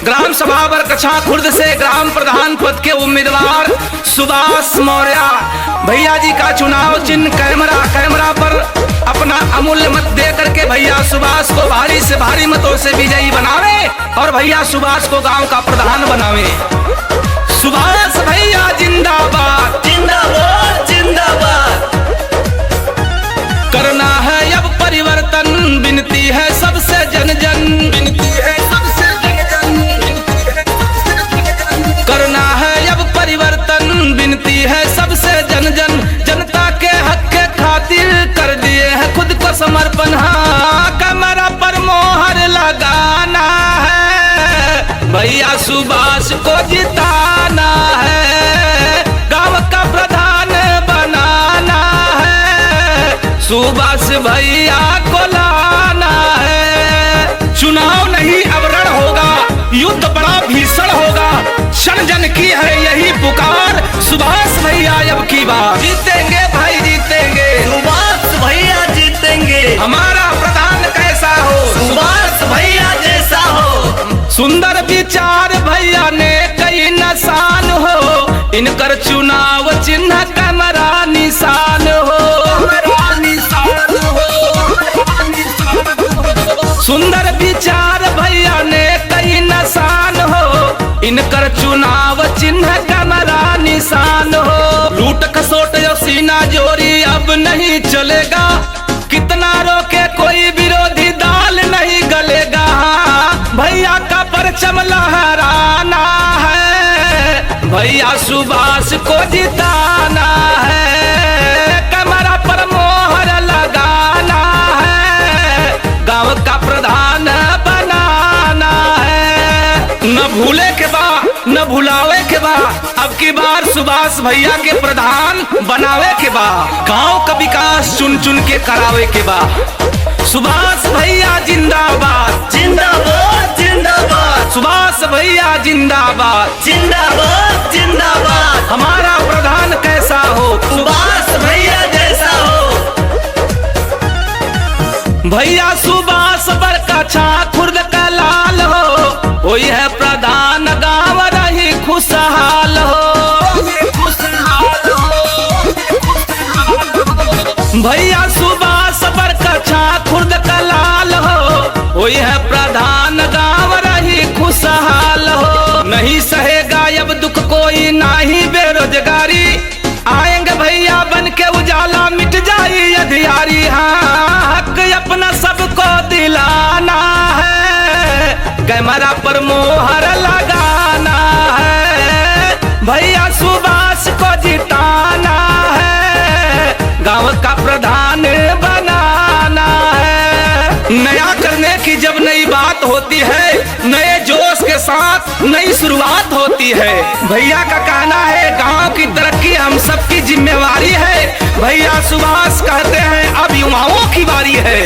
Gram सभा बरकछा खुर्द से ग्राम प्रधान पद के उम्मीदवार सुभाष मौर्य भैया जी का चुनाव चिन्ह कैमरा पर अपना अमूल्य मत दे करके भैया सुभाष को भारी से भारी मतों से विजयी बनावे और भैया सुभाष को गांव का प्रधान बनावे। सुभाष भैया जिंदाबाद जिंदाबाद जिंदाबाद। करना है अब परिवर्तन, विनती है सबसे जन जन, विनती है सबसे जन जन, करना है अब परिवर्तन, विनती है सबसे जन जन। जनता के हक के खातिर कर दिए है खुद को समर्पण। हाँ, कैमरा पर मोहर लगाना है, भैया सुभाष को जिताना है, गांव का प्रधान बनाना है, सुभाष भैया को लाना है। चुनाव नहीं अब रण होगा, युद्ध बड़ा भीषण होगा, जन जन की है यही पुकार, सुभाष भैया अब की बार जीतेंगे भाई जीतेंगे, सुभाष भैया जीतेंगे। हमारा प्रधान कैसा हो, सुभाष भैया जैसा हो। सुंदर विचार भैया ने कई निशान हो, इनकर चुनाव चिन्ह कैमरा निशान हो। सुंदर विचार भैया ने कई निशान हो, इनकर चुनाव चिन्ह कैमरा निशान हो। लूट खसोट या सीना जोरी अब नहीं चलेगा, कितना रोके कोई विरोधी दाल नहीं गलेगा। भैया का परचम लहराना है, भैया सुभाष को जिताना है, कैमरा पर मोहर लगाना है, गांव का प्रधान बनाना है। न भूले के बा न भुलावे के बा, अब की बार सुभाष भैया के प्रधान बनावे के बा, गांव का विकास चुन चुन के करावे के बा। सुभाष भैया जिंदाबाद जिंदाबाद जिंदाबाद। सुभाष भैया जिंदाबाद जिंदाबाद जिंदाबाद। हमारा प्रधान कैसा हो, सुभाष भैया जैसा हो। भैया सुभाष बरकछा खुर्द का लाल हो, वही है प्रधान गांव रही खुशहाल हो। भैया सुभाष बरकछा खुर्द का लाल हो, वही है प्रधान गांव रही खुशहाल हो। नहीं सहेगा अब दुख कोई ना ही बेरोजगारी, आएंगे भैया बन के उजाला मिट जाई अधियारी। हाँ, हक अपना सबको दिलाना है, कैमरा पर मोहर लगाना है, भैया सुभाष को जिताना है, गांव का प्रधान बनाना है। नया करने की जब नई बात होती है, नए जोश के साथ नई शुरुआत होती है। भैया का कहना है गांव की तरक्की हम सबकी जिम्मेवारी है, भैया सुभाष कहते हैं अब युवाओं की बारी है।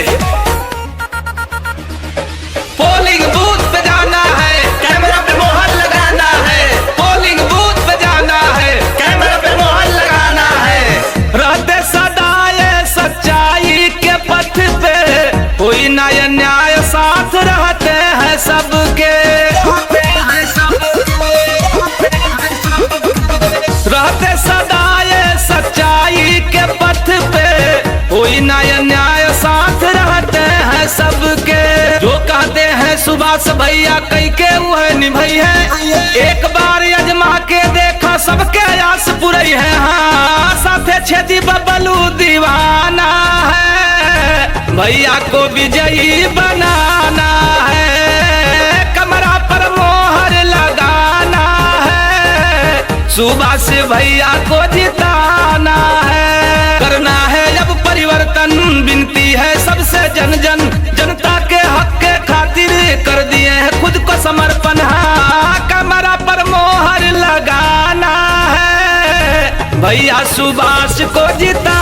पोलिंग बूथ पे जाना है, कैमरा पे मोहर लगाना है, पोलिंग बूथ पे जाना है, कैमरा पे मोहर लगाना है। रहते सदा ये सच्चाई के पथ पे, कोई नया न्याय साथ रहते हैं सबके, रहते सदा ये सच्चाई के पथ पे, कोई नया न्याय साथ रहते हैं सबके। जो कहते हैं सुभाष भैया कई के वह निभई है, एक बार अजमा के देखा सबके आस पुरई है। हाँ, साथे छेदी बबलू दीवाना है, भैया को विजयी बनाना है, कमरा पर मोहर लगाना है, सुभाष भैया को जिताना है। करना है अब परिवर्तन, विनती है सबसे जन जन, जनता के हक के खातिर कर दिए हैं खुद को समर्पण। हाँ, कैमरा पर मोहर लगाना है, भैया सुभाष को जिता